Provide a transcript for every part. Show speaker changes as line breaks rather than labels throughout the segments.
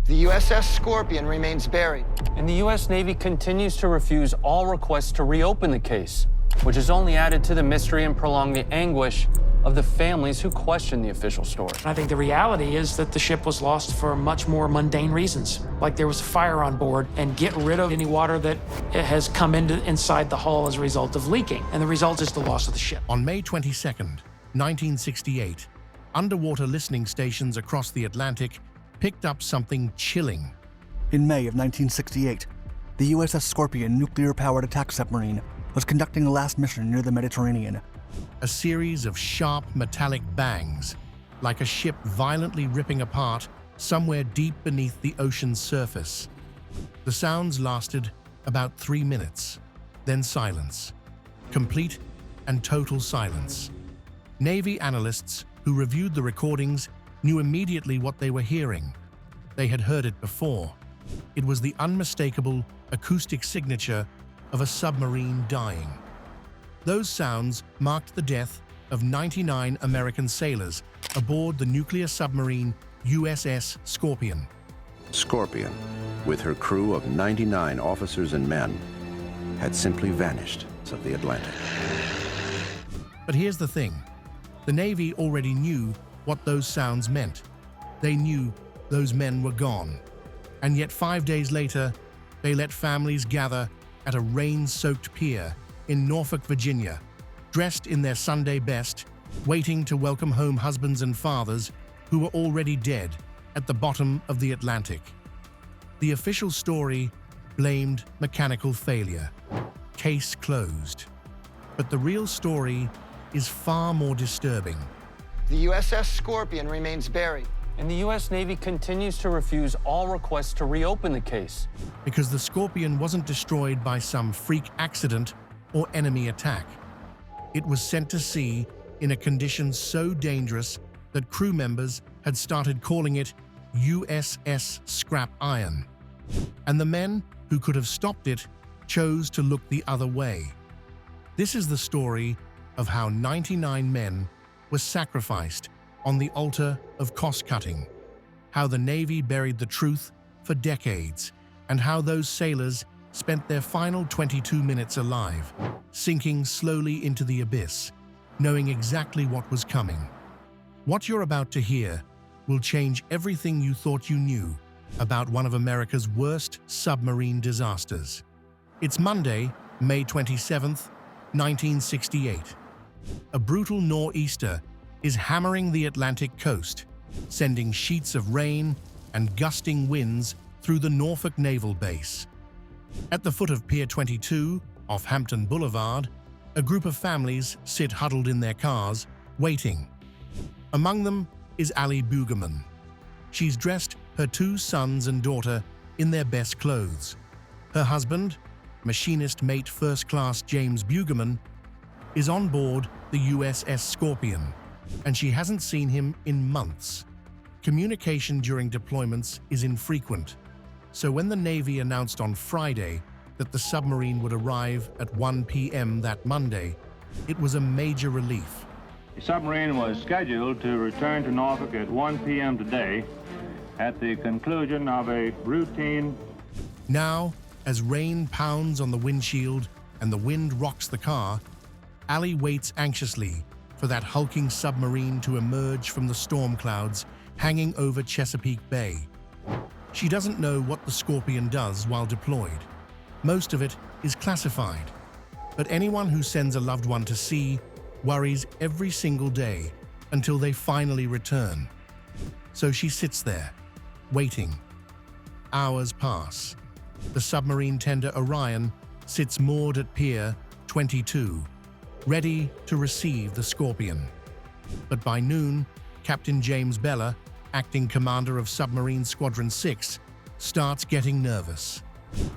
The USS Scorpion remains buried.
And the U.S. Navy continues to refuse all requests to reopen the case, which has only added to the mystery and prolonged the anguish of the families who question the official story.
I think the reality is that the ship was lost for much more mundane reasons, like there was a fire on board, and get rid of any water that has come inside the hull as a result of leaking. And the result is the loss of the ship.
On May 22nd, 1968, underwater listening stations across the Atlantic picked up something chilling.
In May of 1968, the USS Scorpion nuclear-powered attack submarine was conducting a last mission near the Mediterranean.
A series of sharp metallic bangs, like a ship violently ripping apart somewhere deep beneath the ocean's surface. The sounds lasted about 3 minutes, then silence. Complete and total silence. Navy analysts who reviewed the recordings knew immediately what they were hearing. They had heard it before. It was the unmistakable acoustic signature of a submarine dying. Those sounds marked the death of 99 American sailors aboard the nuclear submarine USS Scorpion.
Scorpion, with her crew of 99 officers and men, had simply vanished of the Atlantic.
But here's the thing. The Navy already knew what those sounds meant. They knew those men were gone. And yet 5 days later, they let families gather at a rain-soaked pier in Norfolk, Virginia, dressed in their Sunday best, waiting to welcome home husbands and fathers who were already dead at the bottom of the Atlantic. The official story blamed mechanical failure. Case closed. But the real story is far more disturbing.
The USS Scorpion remains buried.
And the U.S. Navy continues to refuse all requests to reopen the case.
Because the Scorpion wasn't destroyed by some freak accident or enemy attack. It was sent to sea in a condition so dangerous that crew members had started calling it USS Scrap Iron. And the men who could have stopped it chose to look the other way. This is the story of how 99 men were sacrificed on the altar of cost-cutting, how the Navy buried the truth for decades, and how those sailors spent their final 22 minutes alive, sinking slowly into the abyss, knowing exactly what was coming. What you're about to hear will change everything you thought you knew about one of America's worst submarine disasters. It's Monday, May 27th, 1968. A brutal nor'easter is hammering the Atlantic coast, sending sheets of rain and gusting winds through the Norfolk Naval Base. At the foot of Pier 22, off Hampton Boulevard, a group of families sit huddled in their cars, waiting. Among them is Allie Bugerman. She's dressed her 2 sons and daughter in their best clothes. Her husband, machinist mate First Class James Bugerman, is on board the USS Scorpion, and she hasn't seen him in months. Communication during deployments is infrequent, so when the Navy announced on Friday that the submarine would arrive at 1 p.m. that Monday, it was a major relief.
The submarine was scheduled to return to Norfolk at 1 p.m. today at the conclusion of a routine.
Now, as rain pounds on the windshield and the wind rocks the car, Allie waits anxiously for that hulking submarine to emerge from the storm clouds hanging over Chesapeake Bay. She doesn't know what the Scorpion does while deployed. Most of it is classified, but anyone who sends a loved one to sea worries every single day until they finally return. So she sits there, waiting. Hours pass. The submarine tender Orion sits moored at Pier 22, ready to receive the Scorpion. But by noon, Captain James Bella, acting commander of Submarine Squadron 6, starts getting nervous.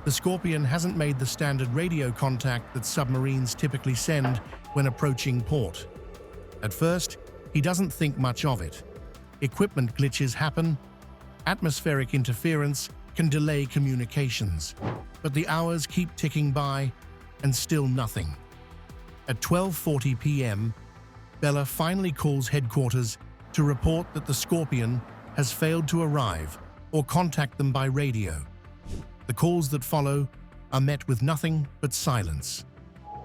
The Scorpion hasn't made the standard radio contact that submarines typically send when approaching port. At first, he doesn't think much of it. Equipment glitches happen. Atmospheric interference can delay communications. But the hours keep ticking by, and still nothing. At 12:40 p.m., Bella finally calls headquarters to report that the Scorpion has failed to arrive or contact them by radio. The calls that follow are met with nothing but silence.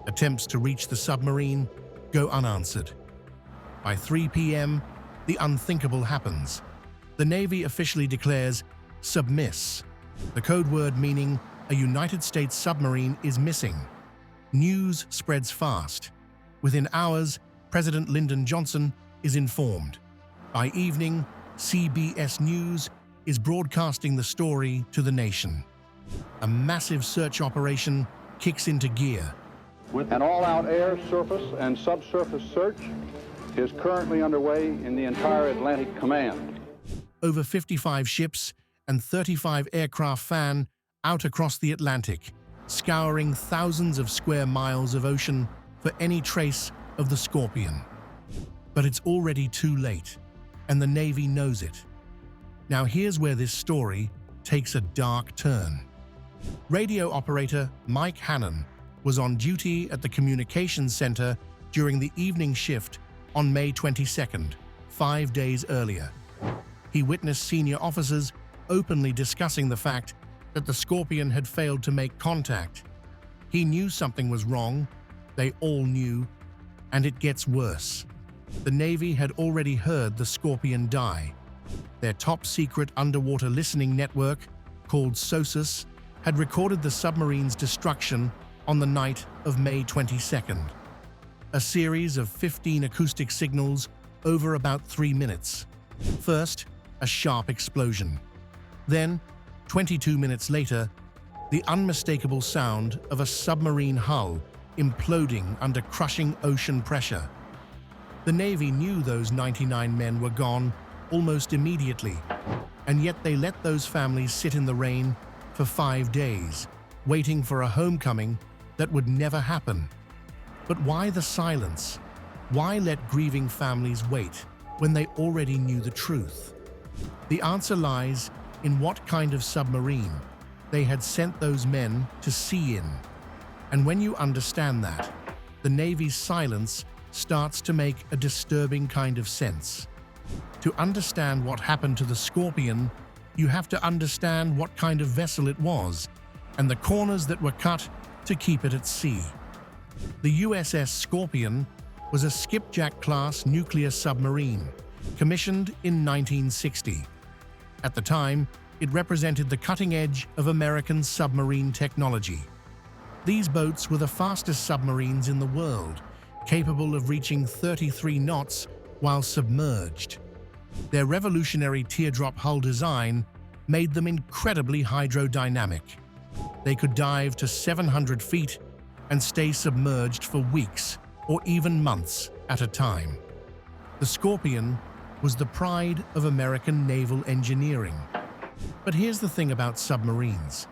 Attempts to reach the submarine go unanswered. By 3 p.m., the unthinkable happens. The Navy officially declares submiss, the code word meaning a United States submarine is missing. News spreads fast. Within hours, President Lyndon Johnson is informed. By evening, CBS News is broadcasting the story to the nation. A massive search operation kicks into gear.
An all-out air, surface, and subsurface search is currently underway in the entire Atlantic Command.
Over 55 ships and 35 aircraft fan out across the Atlantic, scouring thousands of square miles of ocean for any trace of the Scorpion. But it's already too late, and the Navy knows it. Now here's where this story takes a dark turn. Radio operator Mike Hannon was on duty at the communications center during the evening shift on May 22nd, 5 days earlier. He witnessed senior officers openly discussing the fact that the Scorpion had failed to make contact. He knew something was wrong, they all knew, and it gets worse. The Navy had already heard the Scorpion die. Their top-secret underwater listening network, called SOSUS, had recorded the submarine's destruction on the night of May 22nd. A series of 15 acoustic signals over about 3 minutes. First, a sharp explosion. Then, 22 minutes later, the unmistakable sound of a submarine hull imploding under crushing ocean pressure. The Navy knew those 99 men were gone almost immediately, and yet they let those families sit in the rain for 5 days, waiting for a homecoming that would never happen. But why the silence? Why let grieving families wait when they already knew the truth? The answer lies in what kind of submarine they had sent those men to sea in. And when you understand that, the Navy's silence starts to make a disturbing kind of sense. To understand what happened to the Scorpion, you have to understand what kind of vessel it was and the corners that were cut to keep it at sea. The USS Scorpion was a skipjack-class nuclear submarine, commissioned in 1960. At the time, it represented the cutting edge of American submarine technology. These boats were the fastest submarines in the world, capable of reaching 33 knots while submerged. Their revolutionary teardrop hull design made them incredibly hydrodynamic. They could dive to 700 feet and stay submerged for weeks or even months at a time. The Scorpion was the pride of American naval engineering. But here's the thing about submarines.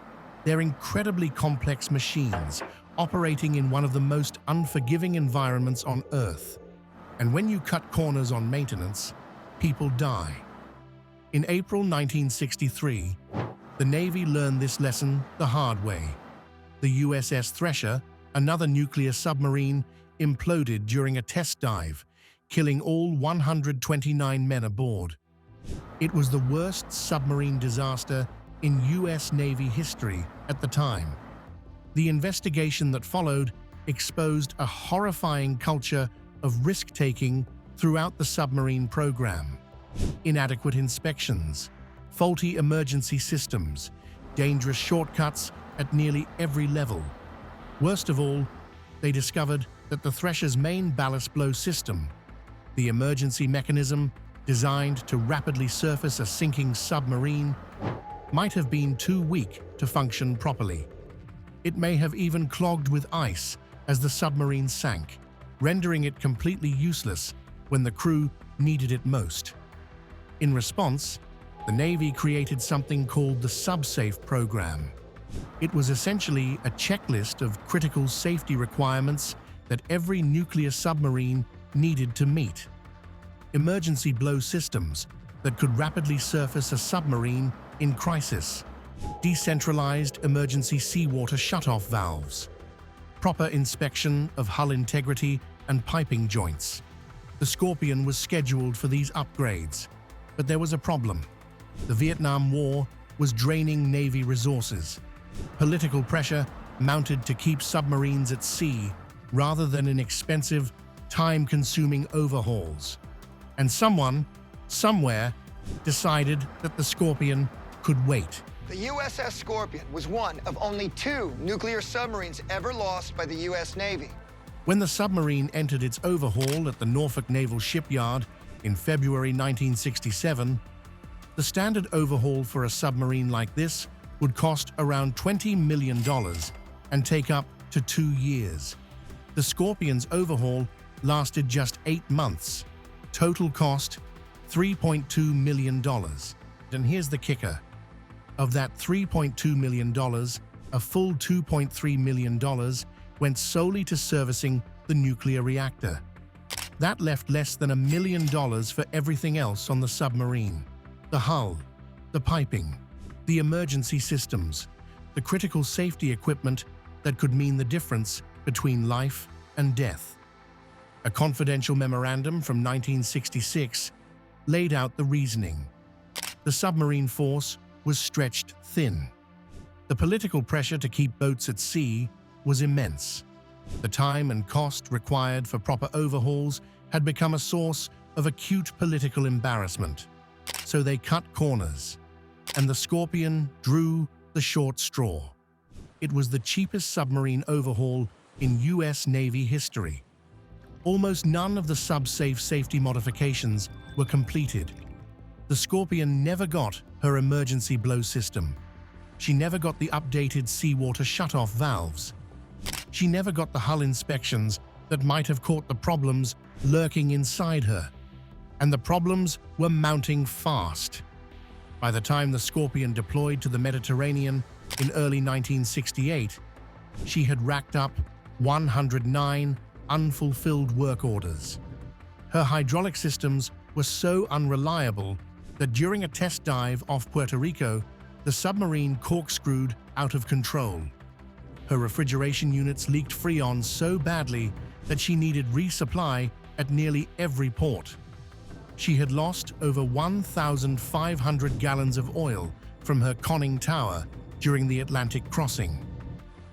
They're incredibly complex machines operating in one of the most unforgiving environments on Earth. And when you cut corners on maintenance, people die. In April 1963, the Navy learned this lesson the hard way. The USS Thresher, another nuclear submarine, imploded during a test dive, killing all 129 men aboard. It was the worst submarine disaster in U.S. Navy history at the time. The investigation that followed exposed a horrifying culture of risk-taking throughout the submarine program. Inadequate inspections, faulty emergency systems, dangerous shortcuts at nearly every level. Worst of all, they discovered that the Thresher's main ballast blow system, the emergency mechanism designed to rapidly surface a sinking submarine, might have been too weak to function properly. It may have even clogged with ice as the submarine sank, rendering it completely useless when the crew needed it most. In response, the Navy created something called the SubSafe program. It was essentially a checklist of critical safety requirements that every nuclear submarine needed to meet. Emergency blow systems that could rapidly surface a submarine in crisis, decentralized emergency seawater shutoff valves, proper inspection of hull integrity and piping joints. The Scorpion was scheduled for these upgrades, but there was a problem. The Vietnam War was draining Navy resources. Political pressure mounted to keep submarines at sea rather than in expensive, time-consuming overhauls. And someone, somewhere, decided that the Scorpion could wait.
The USS Scorpion was one of only 2 nuclear submarines ever lost by the U.S. Navy.
When the submarine entered its overhaul at the Norfolk Naval Shipyard in February 1967, the standard overhaul for a submarine like this would cost around $20 million and take up to 2 years. The Scorpion's overhaul lasted just 8 months. Total cost, $3.2 million. And here's the kicker. Of that $3.2 million, a full $2.3 million went solely to servicing the nuclear reactor. That left less than $1 million for everything else on the submarine. The hull, the piping, the emergency systems, the critical safety equipment that could mean the difference between life and death. A confidential memorandum from 1966 laid out the reasoning. The submarine force was stretched thin. The political pressure to keep boats at sea was immense. The time and cost required for proper overhauls had become a source of acute political embarrassment. So they cut corners, and the Scorpion drew the short straw. It was the cheapest submarine overhaul in U.S. Navy history. Almost none of the sub-safe safety modifications were completed. The Scorpion never got her emergency blow system. She never got the updated seawater shutoff valves. She never got the hull inspections that might have caught the problems lurking inside her. And the problems were mounting fast. By the time the Scorpion deployed to the Mediterranean in early 1968, she had racked up 109 unfulfilled work orders. Her hydraulic systems were so unreliable that during a test dive off Puerto Rico, the submarine corkscrewed out of control. Her refrigeration units leaked Freon so badly that she needed resupply at nearly every port. She had lost over 1,500 gallons of oil from her conning tower during the Atlantic crossing.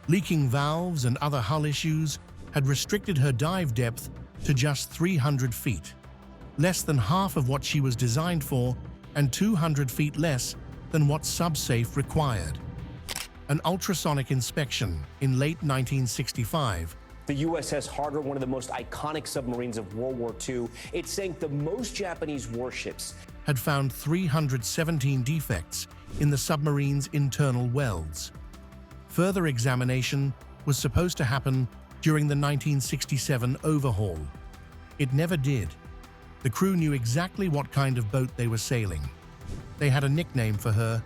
Leaking valves and other hull issues had restricted her dive depth to just 300 feet, less than half of what she was designed for and 200 feet less than what SubSafe required. An ultrasonic inspection in late 1965.
The USS Harder, one of the most iconic submarines of World War II, it sank the most Japanese warships.
Had found 317 defects in the submarine's internal welds. Further examination was supposed to happen during the 1967 overhaul. It never did. The crew knew exactly what kind of boat they were sailing. They had a nickname for her,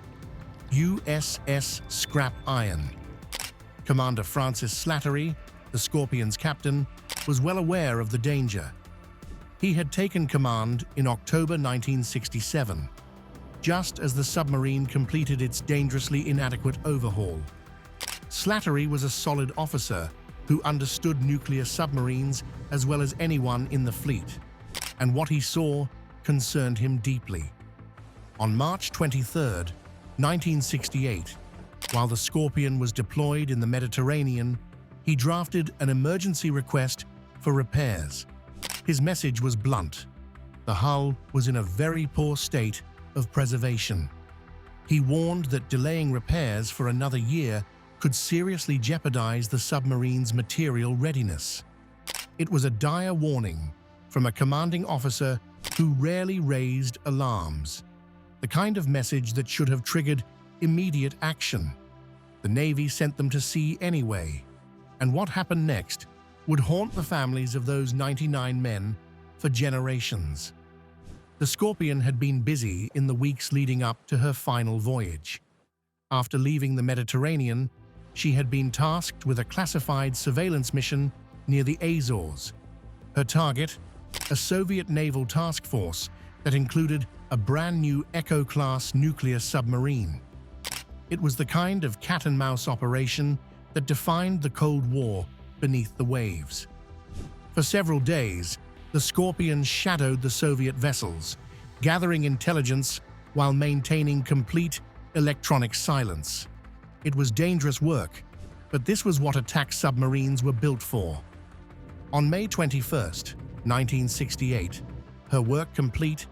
USS Scrap Iron. Commander Francis Slattery, the Scorpion's captain, was well aware of the danger. He had taken command in October 1967, just as the submarine completed its dangerously inadequate overhaul. Slattery was a solid officer who understood nuclear submarines as well as anyone in the fleet, and what he saw concerned him deeply. On March 23, 1968, while the Scorpion was deployed in the Mediterranean, he drafted an emergency request for repairs. His message was blunt. The hull was in a very poor state of preservation. He warned that delaying repairs for another year could seriously jeopardize the submarine's material readiness. It was a dire warning from a commanding officer who rarely raised alarms, the kind of message that should have triggered immediate action. The Navy sent them to sea anyway, and what happened next would haunt the families of those 99 men for generations. The Scorpion had been busy in the weeks leading up to her final voyage. After leaving the Mediterranean, she had been tasked with a classified surveillance mission near the Azores. Her target, a Soviet naval task force that included a brand-new Echo-class nuclear submarine. It was the kind of cat-and-mouse operation that defined the Cold War beneath the waves. For several days, the Scorpion shadowed the Soviet vessels, gathering intelligence while maintaining complete electronic silence. It was dangerous work, but this was what attack submarines were built for. On May 21st, 1968, her work complete,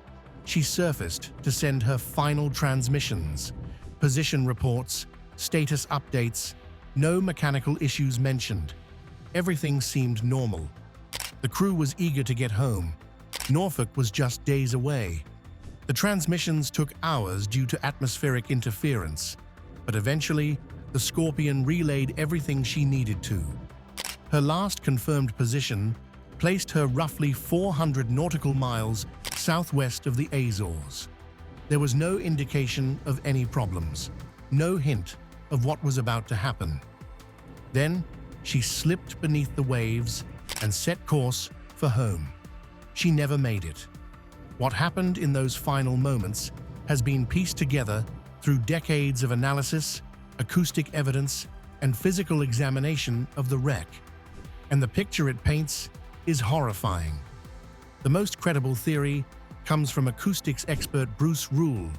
she surfaced to send her final transmissions, position reports, status updates, no mechanical issues mentioned. Everything seemed normal. The crew was eager to get home. Norfolk was just days away. The transmissions took hours due to atmospheric interference, but eventually, the Scorpion relayed everything she needed to. Her last confirmed position placed her roughly 400 nautical miles southwest of the Azores. There was no indication of any problems, no hint of what was about to happen. Then, she slipped beneath the waves and set course for home. She never made it. What happened in those final moments has been pieced together through decades of analysis, acoustic evidence, and physical examination of the wreck. And the picture it paints is horrifying. The most credible theory comes from acoustics expert Bruce Rule,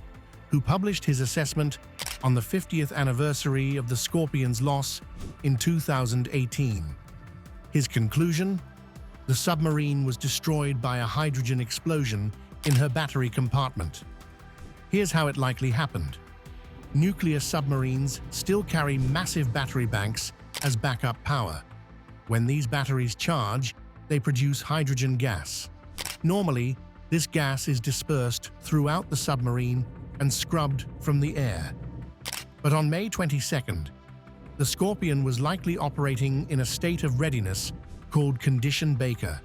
who published his assessment on the 50th anniversary of the Scorpion's loss in 2018. His conclusion? The submarine was destroyed by a hydrogen explosion in her battery compartment. Here's how it likely happened. Nuclear submarines still carry massive battery banks as backup power. When these batteries charge, they produce hydrogen gas. Normally, this gas is dispersed throughout the submarine and scrubbed from the air. But on May 22nd, the Scorpion was likely operating in a state of readiness called Condition Baker.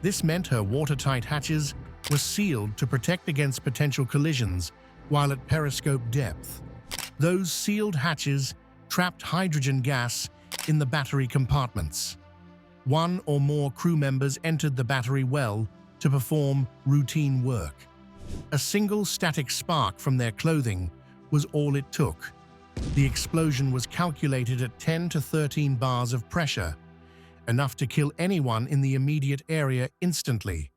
This meant her watertight hatches were sealed to protect against potential collisions while at periscope depth. Those sealed hatches trapped hydrogen gas in the battery compartments. One or more crew members entered the battery well to perform routine work. A single static spark from their clothing was all it took. The explosion was calculated at 10 to 13 bars of pressure, enough to kill anyone in the immediate area instantly.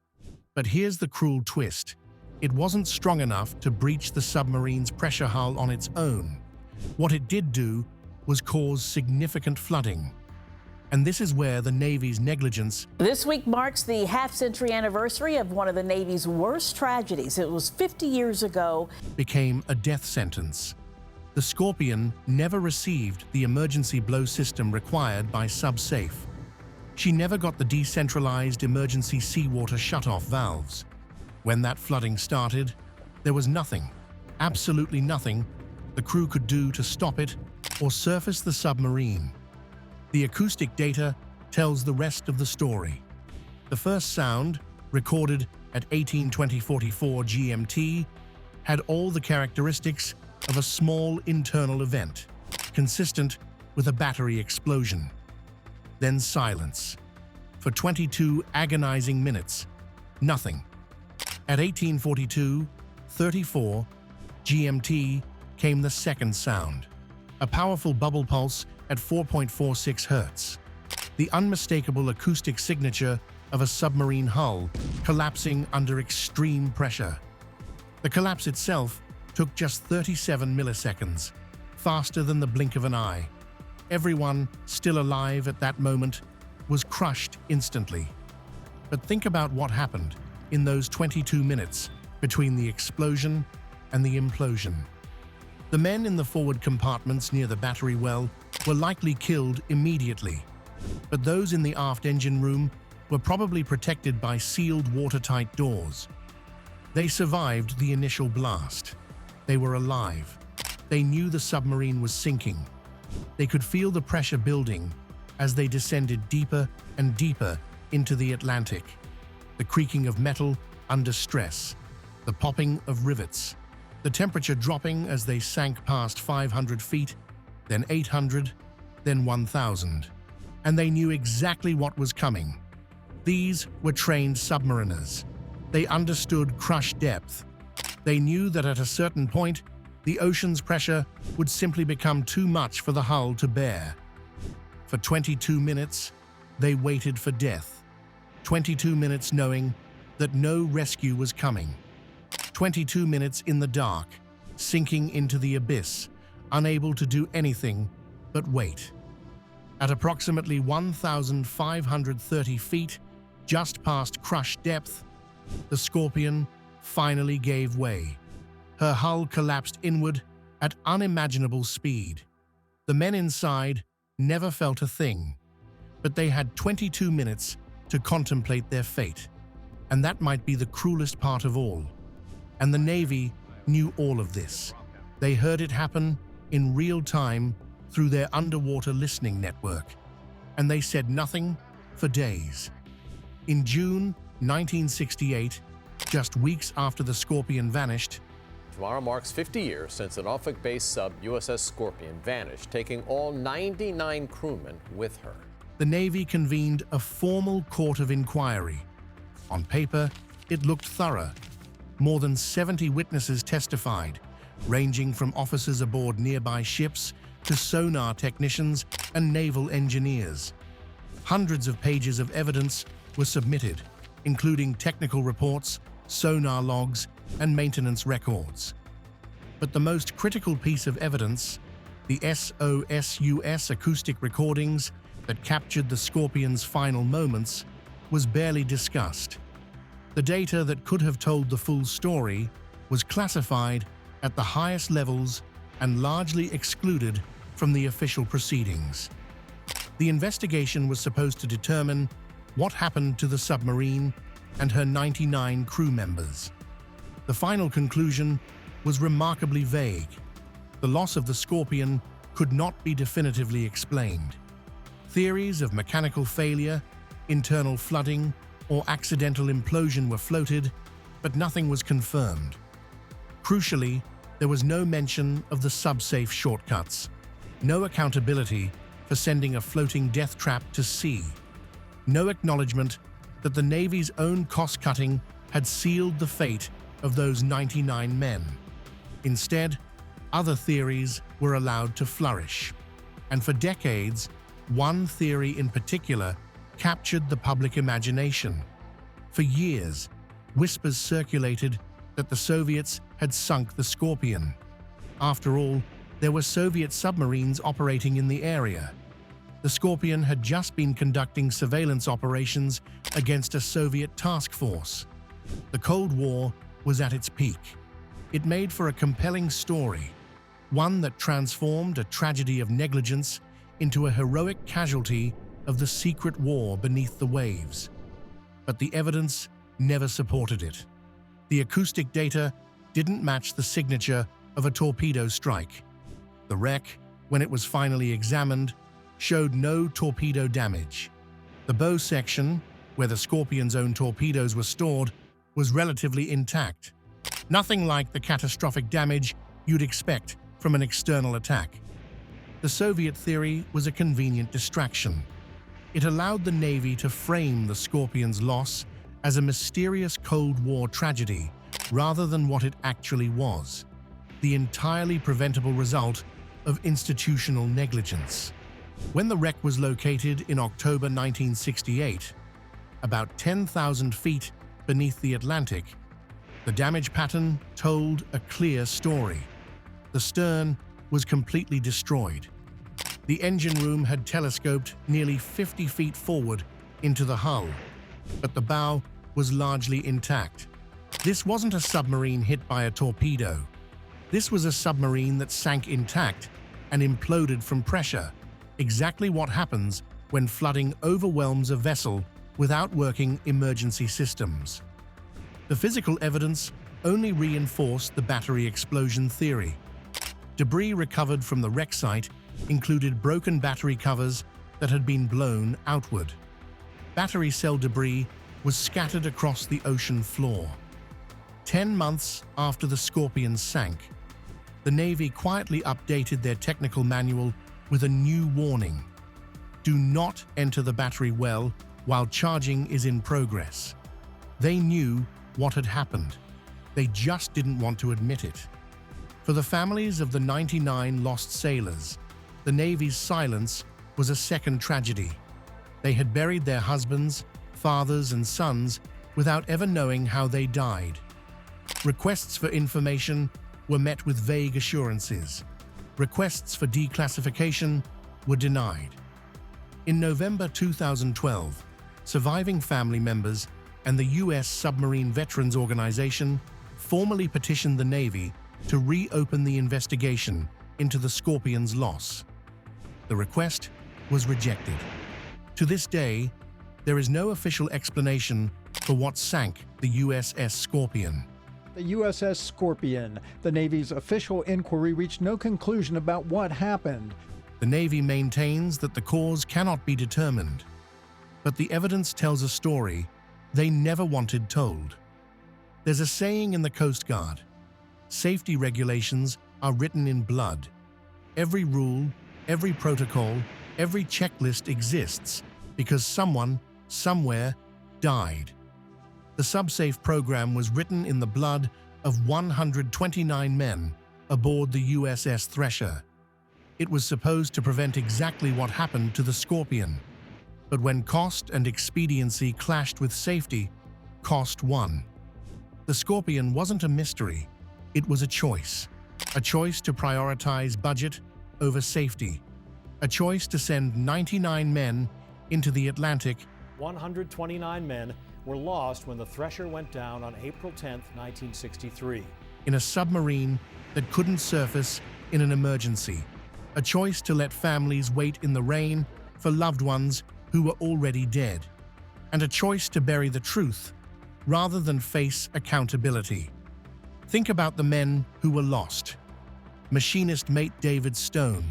But here's the cruel twist. It wasn't strong enough to breach the submarine's pressure hull on its own. What it did do was cause significant flooding. And this is where the Navy's negligence
This week marks the half-century anniversary of one of the Navy's worst tragedies. It was 50 years ago.
became a death sentence. The Scorpion never received the emergency blow system required by SubSafe. She never got the decentralized emergency seawater shutoff valves. When that flooding started, there was nothing, absolutely nothing, the crew could do to stop it or surface the submarine. The acoustic data tells the rest of the story. The first sound, recorded at 18:20:44 GMT, had all the characteristics of a small internal event, consistent with a battery explosion. Then silence. For 22 agonizing minutes, nothing. At 18:42:34 GMT came the second sound, a powerful bubble pulse at 4.46 Hertz, the unmistakable acoustic signature of a submarine hull collapsing under extreme pressure. The collapse itself took just 37 milliseconds, faster than the blink of an eye. Everyone still alive at that moment was crushed instantly. But think about what happened in those 22 minutes between the explosion and the implosion. The men in the forward compartments near the battery well were likely killed immediately, but those in the aft engine room were probably protected by sealed watertight doors. They survived the initial blast. They were alive. They knew the submarine was sinking. They could feel the pressure building as they descended deeper and deeper into the Atlantic. The creaking of metal under stress, the popping of rivets, the temperature dropping as they sank past 500 feet, then 800, then 1,000. And they knew exactly what was coming. These were trained submariners. They understood crush depth. They knew that at a certain point, the ocean's pressure would simply become too much for the hull to bear. For 22 minutes, they waited for death. 22 minutes knowing that no rescue was coming. 22 minutes in the dark, sinking into the abyss, unable to do anything but wait. At approximately 1,530 feet, just past crush depth, the Scorpion finally gave way. Her hull collapsed inward at unimaginable speed. The men inside never felt a thing, but they had 22 minutes to contemplate their fate. And that might be the cruelest part of all. And the Navy knew all of this. They heard it happen in real time through their underwater listening network, and they said nothing for days. In June 1968, just weeks after the Scorpion vanished,
tomorrow marks 50 years since the Norfolk-based sub USS Scorpion vanished, taking all 99 crewmen with her.
the Navy convened a formal court of inquiry. On paper, it looked thorough. More than 70 witnesses testified, ranging from officers aboard nearby ships to sonar technicians and naval engineers. Hundreds of pages of evidence were submitted, including technical reports, sonar logs, and maintenance records. But the most critical piece of evidence, the SOSUS acoustic recordings that captured the Scorpion's final moments, was barely discussed. The data that could have told the full story was classified at the highest levels and largely excluded from the official proceedings. The investigation was supposed to determine what happened to the submarine and her 99 crew members. The final conclusion was remarkably vague. The loss of the Scorpion could not be definitively explained. Theories of mechanical failure, internal flooding, or accidental implosion were floated, but nothing was confirmed. Crucially, there was no mention of the sub-safe shortcuts, no accountability for sending a floating death trap to sea, no acknowledgement that the Navy's own cost-cutting had sealed the fate of those 99 men. Instead, other theories were allowed to flourish. And for decades, one theory in particular captured the public imagination. For years, whispers circulated that the Soviets had sunk the Scorpion. After all, there were Soviet submarines operating in the area. The Scorpion had just been conducting surveillance operations against a Soviet task force. The Cold War was at its peak. It made for a compelling story, one that transformed a tragedy of negligence into a heroic casualty of the secret war beneath the waves. But the evidence never supported it. The acoustic data didn't match the signature of a torpedo strike. The wreck, when it was finally examined, showed no torpedo damage. The bow section, where the Scorpion's own torpedoes were stored, was relatively intact. Nothing like the catastrophic damage you'd expect from an external attack. The Soviet theory was a convenient distraction. It allowed the Navy to frame the Scorpion's loss as a mysterious Cold War tragedy rather than what it actually was, the entirely preventable result of institutional negligence. When the wreck was located in October 1968, about 10,000 feet beneath the Atlantic, the damage pattern told a clear story. The stern was completely destroyed. The engine room had telescoped nearly 50 feet forward into the hull, but the bow was largely intact. This wasn't a submarine hit by a torpedo. This was a submarine that sank intact and imploded from pressure, exactly what happens when flooding overwhelms a vessel without working emergency systems. The physical evidence only reinforced the battery explosion theory. Debris recovered from the wreck site included broken battery covers that had been blown outward. Battery cell debris was scattered across the ocean floor. 10 months after the Scorpion sank, the Navy quietly updated their technical manual with a new warning: do not enter the battery well while charging is in progress. They knew what had happened. They just didn't want to admit it. For the families of the 99 lost sailors, the Navy's silence was a second tragedy. They had buried their husbands, fathers, and sons without ever knowing how they died. Requests for information were met with vague assurances. Requests for declassification were denied. In November 2012, surviving family members and the U.S. Submarine Veterans Organization formally petitioned the Navy to reopen the investigation into the Scorpion's loss. The request was rejected. To this day, there is no official explanation for what sank the USS Scorpion.
The USS Scorpion. The Navy's official inquiry reached no conclusion about what happened.
The Navy maintains that the cause cannot be determined, but the evidence tells a story they never wanted told. There's a saying in the Coast Guard: safety regulations are written in blood. Every rule, every protocol, every checklist exists because someone, somewhere, died. The SubSafe program was written in the blood of 129 men aboard the USS Thresher. It was supposed to prevent exactly what happened to the Scorpion. But when cost and expediency clashed with safety, cost won. The Scorpion wasn't a mystery, it was a choice. A choice to prioritize budget over safety. A choice to send 99 men into the Atlantic.
129 men were lost when the Thresher went down on April 10, 1963.
In a submarine that couldn't surface in an emergency. A choice to let families wait in the rain for loved ones who were already dead. And a choice to bury the truth rather than face accountability. Think about the men who were lost. Machinist mate David Stone,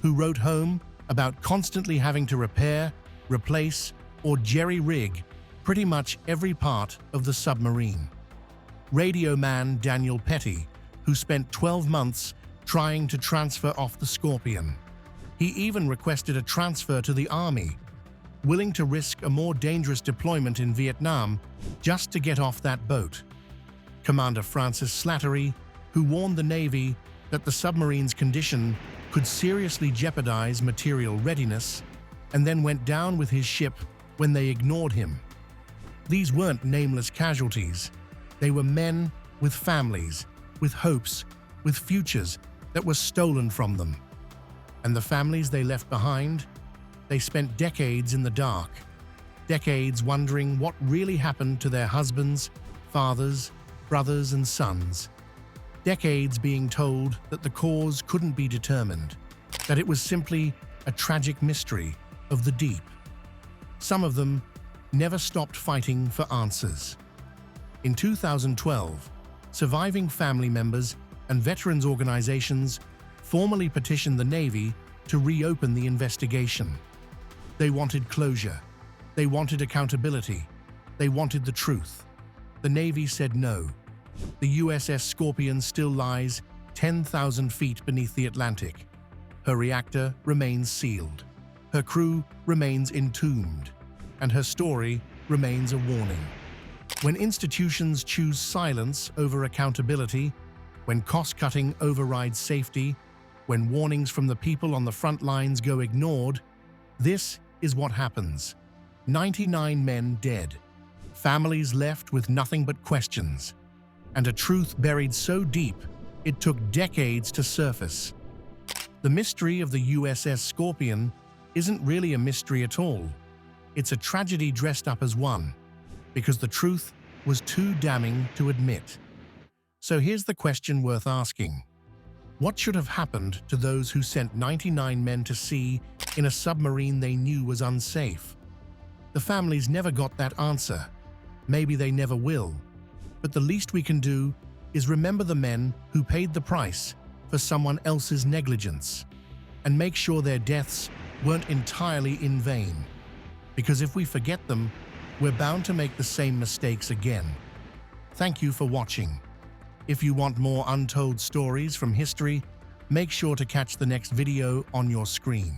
who wrote home about constantly having to repair, replace, or jerry-rig pretty much every part of the submarine. Radio man Daniel Petty, who spent 12 months trying to transfer off the Scorpion. He even requested a transfer to the Army, willing to risk a more dangerous deployment in Vietnam just to get off that boat. Commander Francis Slattery, who warned the Navy that the submarine's condition could seriously jeopardize material readiness, and then went down with his ship when they ignored him. These weren't nameless casualties. They were men with families, with hopes, with futures that were stolen from them. And the families they left behind? They spent decades in the dark, decades wondering what really happened to their husbands, fathers, brothers, and sons. Decades being told that the cause couldn't be determined, that it was simply a tragic mystery of the deep. Some of them never stopped fighting for answers. In 2012, surviving family members and veterans organizations formally petitioned the Navy to reopen the investigation. They wanted closure. They wanted accountability. They wanted the truth. The Navy said no. The USS Scorpion still lies 10,000 feet beneath the Atlantic. Her reactor remains sealed. Her crew remains entombed. And her story remains a warning. When institutions choose silence over accountability, when cost-cutting overrides safety, when warnings from the people on the front lines go ignored, this is what happens. 99 men dead, families left with nothing but questions, and a truth buried so deep it took decades to surface. The mystery of the USS Scorpion isn't really a mystery at all. It's a tragedy dressed up as one, because the truth was too damning to admit. So here's the question worth asking. What should have happened to those who sent 99 men to sea in a submarine they knew was unsafe? The families never got that answer. Maybe they never will. But the least we can do is remember the men who paid the price for someone else's negligence, and make sure their deaths weren't entirely in vain. Because if we forget them, we're bound to make the same mistakes again. Thank you for watching. If you want more untold stories from history, make sure to catch the next video on your screen.